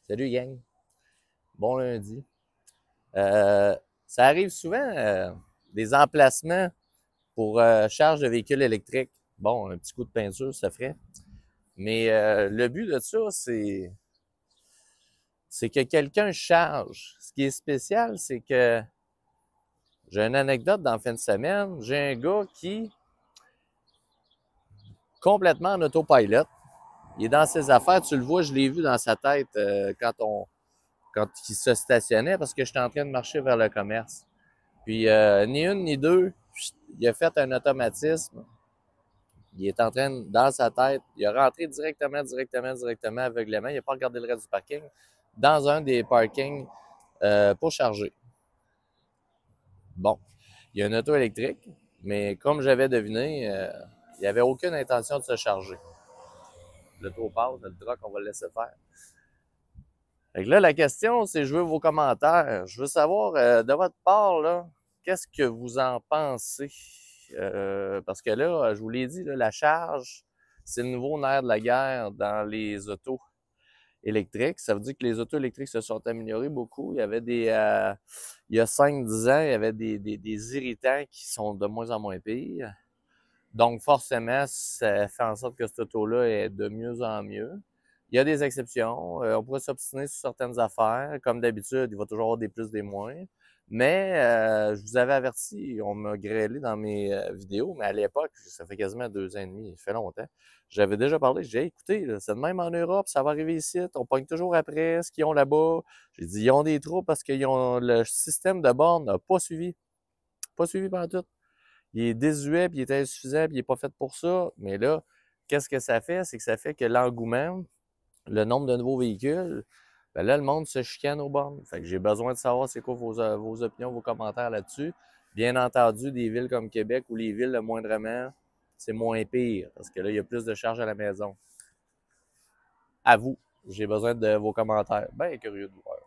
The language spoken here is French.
Salut gang, bon lundi. Euh, Ça arrive souvent des emplacements pour charge de véhicules électriques. Bon, un petit coup de peinture, ça ferait. Mais le but de ça, c'est que quelqu'un charge. Ce qui est spécial, c'est que j'ai une anecdote dans la fin de semaine. J'ai un gars qui, complètement en autopilot, il est dans ses affaires. Tu le vois, je l'ai vu dans sa tête quand il se stationnait parce que j'étais en train de marcher vers le commerce. Puis, ni une ni deux, il a fait un automatisme. Il est en train, dans sa tête, il a rentré directement, aveuglément. Il n'a pas regardé le reste du parking, dans un des parkings pour charger. Bon, il y a une auto électrique, mais comme j'avais deviné, il n'y avait aucune intention de se charger. L'auto passe, le truck, on va le laisser faire. Fait que là, la question, c'est je veux vos commentaires. Je veux savoir, de votre part, là, qu'est-ce que vous en pensez? Parce que là, je vous l'ai dit, là, la charge, c'est le nouveau nerf de la guerre dans les autos électriques. Ça veut dire que les autos électriques se sont améliorées beaucoup. Il y avait il y a 5-10 ans, il y avait des irritants qui sont de moins en moins pires. Donc, forcément, ça fait en sorte que cette auto-là est de mieux en mieux. Il y a des exceptions. On pourrait s'obstiner sur certaines affaires. Comme d'habitude, il va toujours avoir des plus, des moins. Mais je vous avais averti, on m'a grêlé dans mes vidéos, mais à l'époque, ça fait quasiment 2 ans et demi, ça fait longtemps. J'avais déjà parlé, j'ai dit, hey, écoutez, c'est de même en Europe, ça va arriver ici, on pogne toujours après ce qu'ils ont là-bas. J'ai dit, ils ont des trous parce que le système de borne n'a pas suivi. Pas suivi pendant tout. Il est désuet, puis il est insuffisant, puis il n'est pas fait pour ça. Mais là, qu'est-ce que ça fait? C'est que ça fait que l'engouement, le nombre de nouveaux véhicules, ben là, le monde se chicane aux bornes. Fait que j'ai besoin de savoir c'est quoi vos opinions, vos commentaires là-dessus. Bien entendu, des villes comme Québec ou les villes, le moindrement, c'est moins pire, parce que là, il y a plus de charges à la maison. À vous, j'ai besoin de vos commentaires. Ben curieux de voir.